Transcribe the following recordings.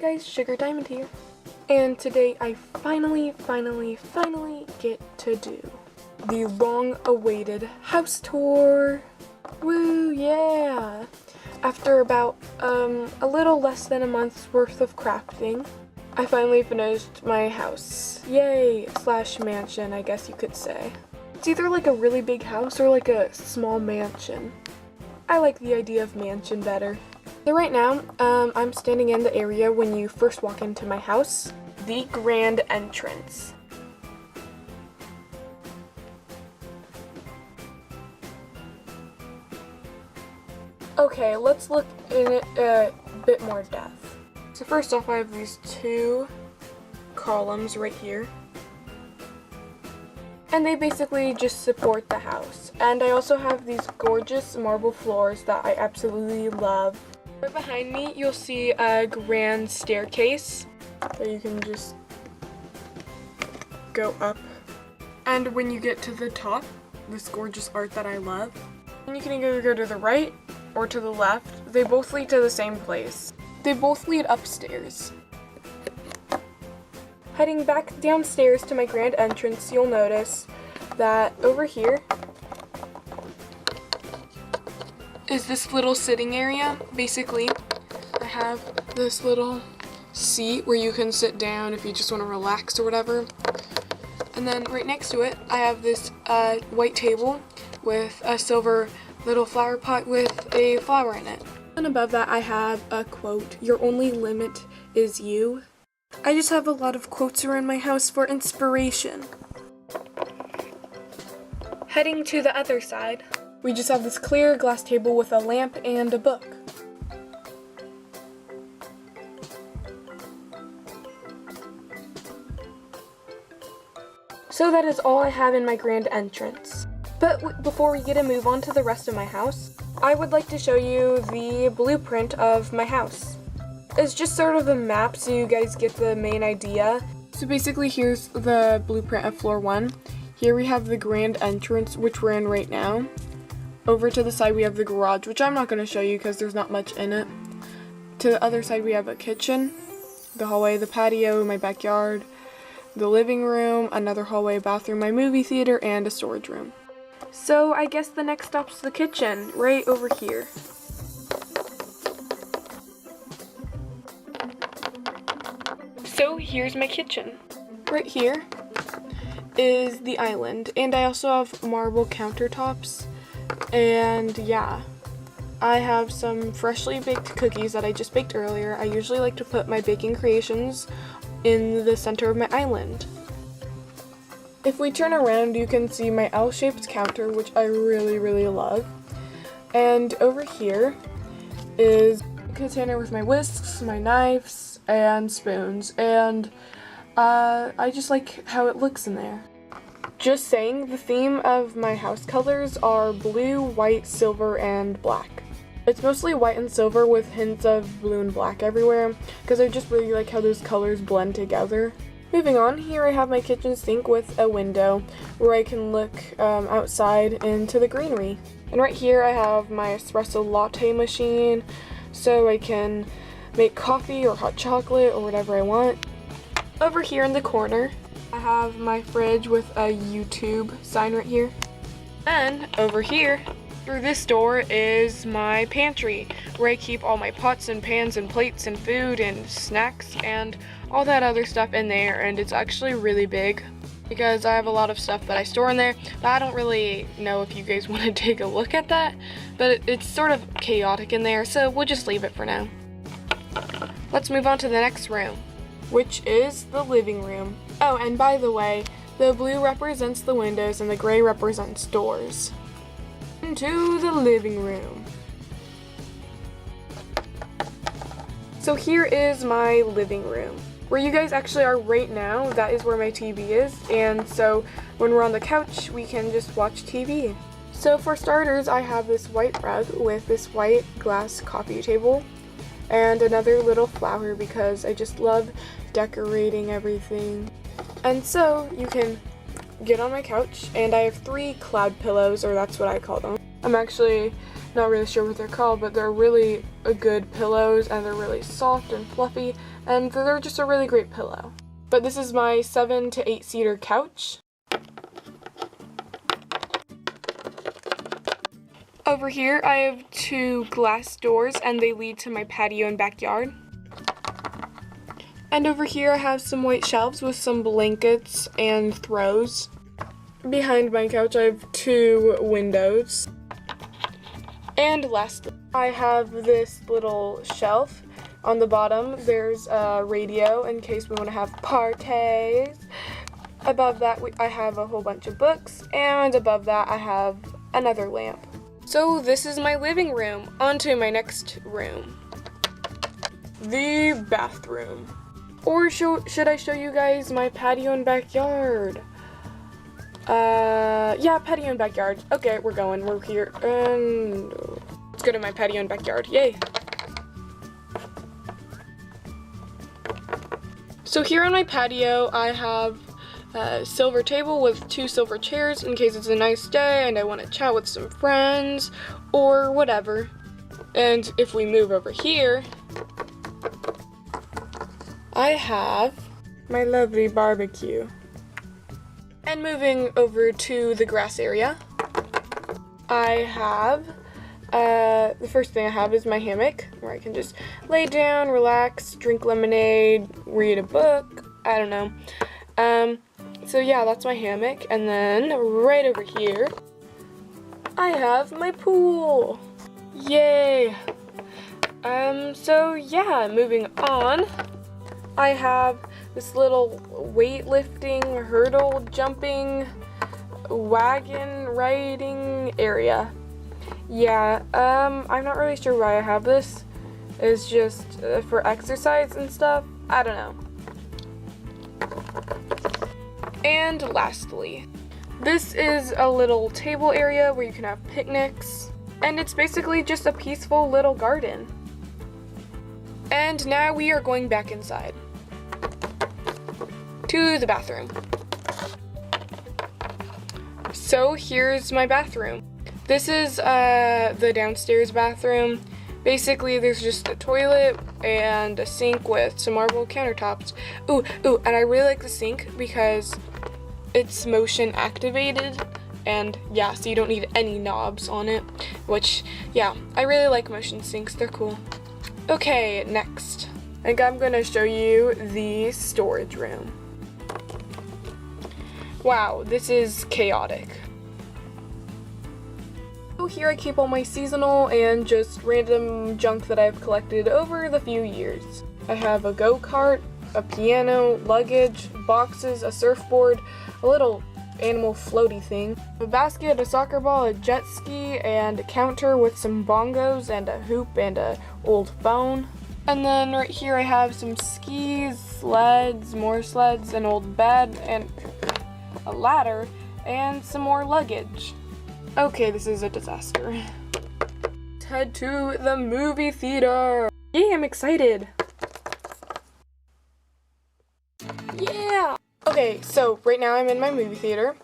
Hey guys, Sugar Diamond here. And today I finally get to do the long-awaited house tour. Woo, yeah! After about a little less than a month's worth of crafting, I finally finished my house. Yay! Slash mansion, I guess you could say. It's either like a really big house or like a small mansion. I like the idea of mansion better. So right now, I'm standing in the area when you first walk into my house, the grand entrance. Okay, let's look in it a bit more depth. So first off, I have these two columns right here. And they basically just support the house. And I also have these gorgeous marble floors that I absolutely love. Right behind me, you'll see a grand staircase that you can just go up. And when you get to the top, this gorgeous art that I love, and you can either go to the right or to the left. They both lead to the same place. They both lead upstairs. Heading back downstairs to my grand entrance, you'll notice that over here is this little sitting area. Basically, I have this little seat where you can sit down if you just want to relax or whatever. And then right next to it, I have this white table with a silver little flower pot with a flower in it. And above that, I have a quote, "Your only limit is you." I just have a lot of quotes around my house for inspiration. Heading to the other side, we just have this clear glass table with a lamp and a book. So that is all I have in my grand entrance. But before we get to move on to the rest of my house, I would like to show you the blueprint of my house. It's just sort of a map so you guys get the main idea. So basically here's the blueprint of floor 1. Here we have the grand entrance, which we're in right now. Over to the side we have the garage, which I'm not going to show you because there's not much in it. To the other side we have a kitchen, the hallway, the patio, my backyard, the living room, another hallway, bathroom, my movie theater, and a storage room. So I guess the next stop's the kitchen, right over here. So here's my kitchen. Right here is the island, and I also have marble countertops, and yeah. I have some freshly baked cookies that I just baked earlier. I usually like to put my baking creations in the center of my island. If we turn around, you can see my L-shaped counter, which I really love. And over here is a container with my whisks, my knives, and spoons. And I just like how it looks in there. Just saying, the theme of my house colors are blue, white, silver, and black. It's mostly white and silver with hints of blue and black everywhere, because I just really like how those colors blend together. Moving on, here I have my kitchen sink with a window where I can look outside into the greenery. And right here I have my espresso latte machine, so I can make coffee or hot chocolate or whatever I want. Over here in the corner, I have my fridge with a YouTube sign right here. And over here, through this door, is my pantry, where I keep all my pots and pans and plates and food and snacks and all that other stuff in there. And it's actually really big because I have a lot of stuff that I store in there, but I don't really know if you guys want to take a look at that, but it's sort of chaotic in there, so we'll just leave it for now. Let's move on to the next room, which is the living room. Oh, and by the way, the blue represents the windows and the gray represents doors. Into the living room. So here is my living room. Where you guys actually are right now, that is where my TV is, and so when we're on the couch, we can just watch TV. So for starters, I have this white rug with this white glass coffee table and another little flower because I just love decorating everything. And so you can get on my couch, and I have 3 cloud pillows, or that's what I call them. I'm actually Not really sure what they're called, but they're really good pillows, and they're really soft and fluffy, and they're just a really great pillow. But this is my 7 to 8 seater couch. Over here I have 2 glass doors, and they lead to my patio and backyard. And over here I have some white shelves with some blankets and throws. Behind my couch I have 2 windows. And lastly, I have this little shelf. On the bottom there's a radio in case we want to have parties. Above that I have a whole bunch of books, and above that I have another lamp. So this is my living room. On to my next room. The bathroom. Or should I show you guys my patio and backyard? Yeah, patio and backyard. Okay, we're here, and let's go to my patio and backyard, yay! So here on my patio, I have a silver table with 2 silver chairs in case it's a nice day and I want to chat with some friends, or whatever. And if we move over here, I have my lovely barbecue. And moving over to the grass area, I have, the first thing I have is my hammock, where I can just lay down, relax, drink lemonade, read a book, I don't know. So yeah, that's my hammock. And then right over here, I have my pool. Yay! So yeah, moving on, I have this little weightlifting, hurdle jumping, wagon riding area. Yeah, I'm not really sure why I have this. It's just for exercise and stuff. I don't know. And lastly, this is a little table area where you can have picnics, and it's basically just a peaceful little garden. And now we are going back inside to the bathroom. So here's my bathroom. This is the downstairs bathroom. Basically, there's just a toilet and a sink with some marble countertops. Ooh, and I really like the sink because it's motion activated, and yeah, so you don't need any knobs on it, which, yeah, I really like motion sinks, they're cool. Okay, next, I think I'm gonna show you the storage room. Wow, this is chaotic. So here I keep all my seasonal and just random junk that I've collected over the few years. I have a go-kart, a piano, luggage, boxes, a surfboard, a little animal floaty thing, a basket, a soccer ball, a jet ski, and a counter with some bongos and a hoop and a old phone. And then right here I have some skis, sleds, more sleds, an old bed, and a ladder, and some more luggage. Okay, this is a disaster. Let's head to the movie theater. Yay, I'm excited. Yeah! Okay, so right now I'm in my movie theater.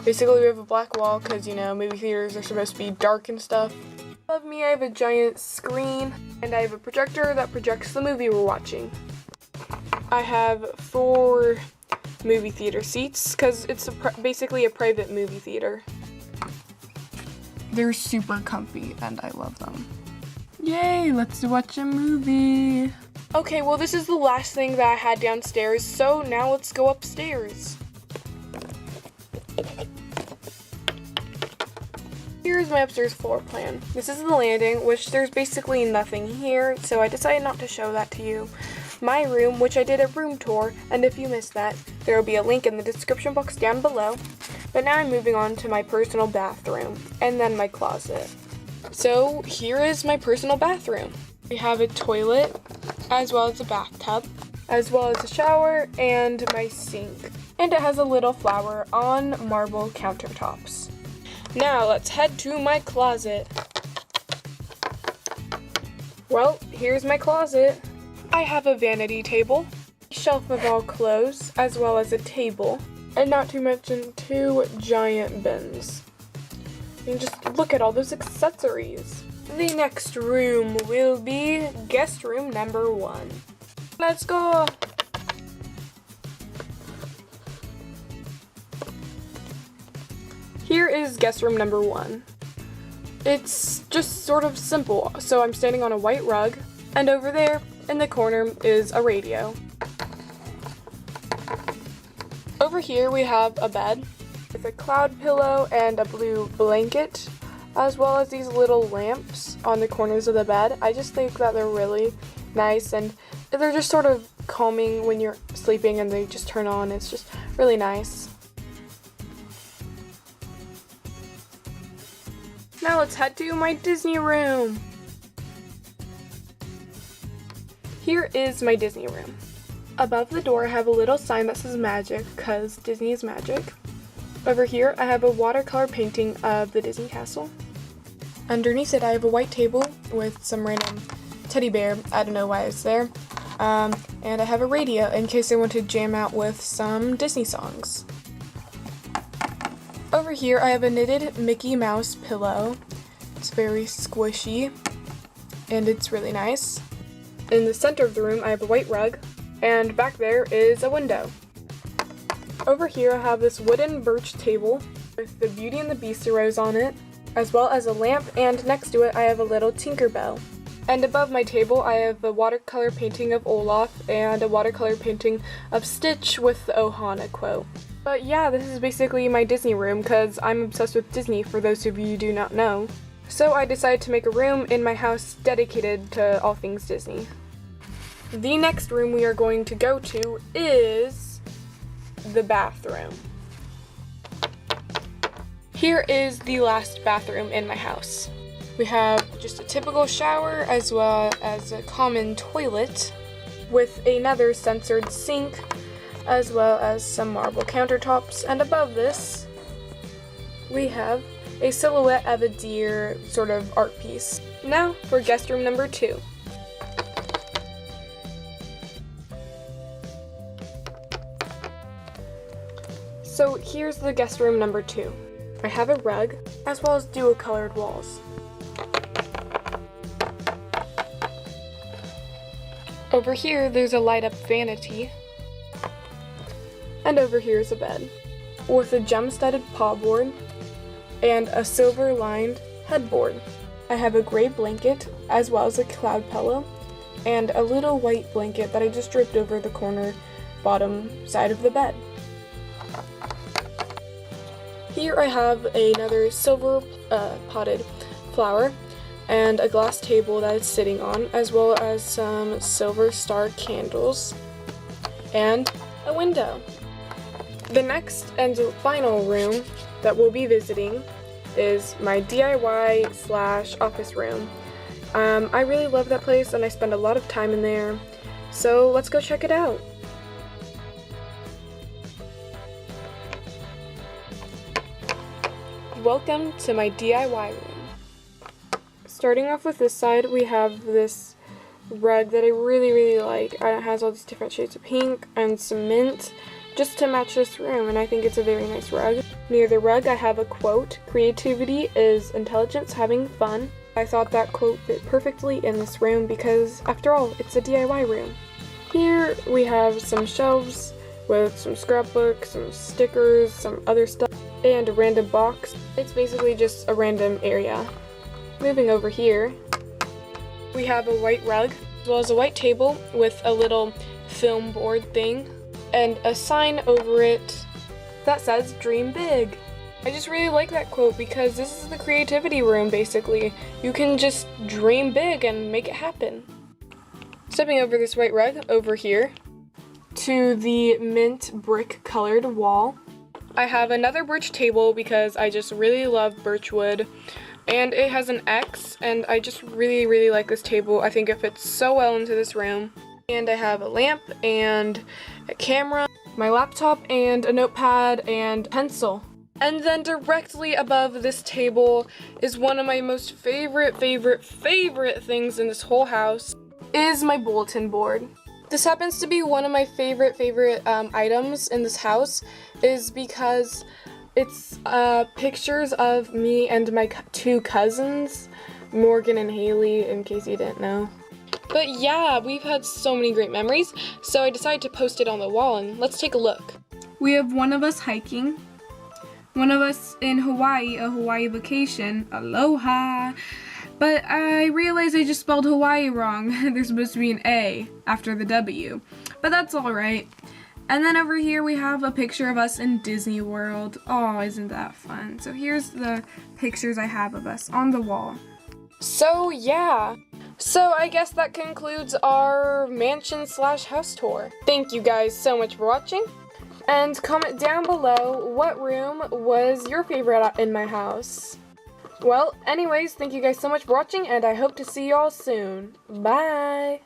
Basically, we have a black wall because, you know, movie theaters are supposed to be dark and stuff. Above me, I have a giant screen, and I have a projector that projects the movie we're watching. I have 4 movie theater seats because it's basically a private movie theater. They're super comfy and I love them. Yay, let's watch a movie. Okay, well this is the last thing that I had downstairs, so now let's go upstairs. Here's my upstairs floor plan. This is the landing, which there's basically nothing here, so I decided not to show that to you. My room, which I did a room tour, and if you missed that, there will be a link in the description box down below. But now I'm moving on to my personal bathroom, and then my closet. So here is my personal bathroom. We have a toilet, as well as a bathtub, as well as a shower, and my sink. And it has a little flower on marble countertops. Now let's head to my closet. Well, here's my closet. I have a vanity table, a shelf of all clothes, as well as a table, and not to mention 2 giant bins. And just look at all those accessories. The next room will be guest room number 1. Let's go! Here is guest room number 1. It's just sort of simple. So I'm standing on a white rug, and over there in the corner is a radio. Over here we have a bed with a cloud pillow and a blue blanket, as well as these little lamps on the corners of the bed. I just think that they're really nice, and they're just sort of calming when you're sleeping and they just turn on. It's just really nice. Now let's head to my Disney room. Here is my Disney room. Above the door I have a little sign that says magic, because Disney is magic. Over here I have a watercolor painting of the Disney castle. Underneath it I have a white table with some random teddy bear. I don't know why it's there. And I have a radio in case I want to jam out with some Disney songs. Over here I have a knitted Mickey Mouse pillow. It's very squishy and it's really nice. In the center of the room I have a white rug, and back there is a window. Over here I have this wooden birch table with the Beauty and the Beast rose on it, as well as a lamp, and next to it I have a little Tinkerbell. And above my table I have a watercolor painting of Olaf and a watercolor painting of Stitch with the Ohana quote. But yeah, this is basically my Disney room because I'm obsessed with Disney, for those of you who do not know. So I decided to make a room in my house dedicated to all things Disney. The next room we are going to go to is the bathroom. Here is the last bathroom in my house. We have just a typical shower as well as a common toilet with another sensored sink, as well as some marble countertops, and above this we have a silhouette of a deer sort of art piece. Now for guest room number 2. So here's the guest room number 2. I have a rug as well as dual colored walls. Over here there's a light up vanity. And over here is a bed with a gem-studded paw board and a silver-lined headboard. I have a gray blanket as well as a cloud pillow and a little white blanket that I just draped over the corner bottom side of the bed. Here I have another silver potted flower and a glass table that it's sitting on, as well as some silver star candles and a window. The next and final room that we'll be visiting is my DIY/office room. I really love that place and I spend a lot of time in there, so let's go check it out. Welcome to my DIY room. Starting off with this side, we have this rug that I really like. It has all these different shades of pink and some mint just to match this room, and I think it's a very nice rug. Near the rug I have a quote, "Creativity is intelligence having fun." I thought that quote fit perfectly in this room because, after all, it's a DIY room. Here we have some shelves with some scrapbooks, some stickers, some other stuff, and a random box. It's basically just a random area. Moving over here, we have a white rug, as well as a white table with a little film board thing, and a sign over it that says "Dream Big." I just really like that quote because this is the creativity room, basically. You can just dream big and make it happen. Stepping over this white rug over here to the mint brick colored wall, I have another birch table because I just really love birch wood, and it has an X, and I just really like this table. I think it fits so well into this room. And I have a lamp and a camera, my laptop, and a notepad and pencil. And then directly above this table is one of my most favorite things in this whole house, is my bulletin board. This happens to be one of my favorite items in this house, is because it's pictures of me and my 2 cousins Morgan and Haley, in case you didn't know. But yeah, we've had so many great memories, so I decided to post it on the wall, and let's take a look. We have one of us hiking, one of us in Hawaii, a Hawaii vacation, aloha. But I realized I just spelled Hawaii wrong. There's supposed to be an A after the W, but that's all right. And then over here we have a picture of us in Disney World. Oh, isn't that fun? So here's the pictures I have of us on the wall. So yeah, so I guess that concludes our mansion/house tour. Thank you guys so much for watching. And comment down below what room was your favorite in my house. Well, anyways, thank you guys so much for watching, and I hope to see you all soon. Bye!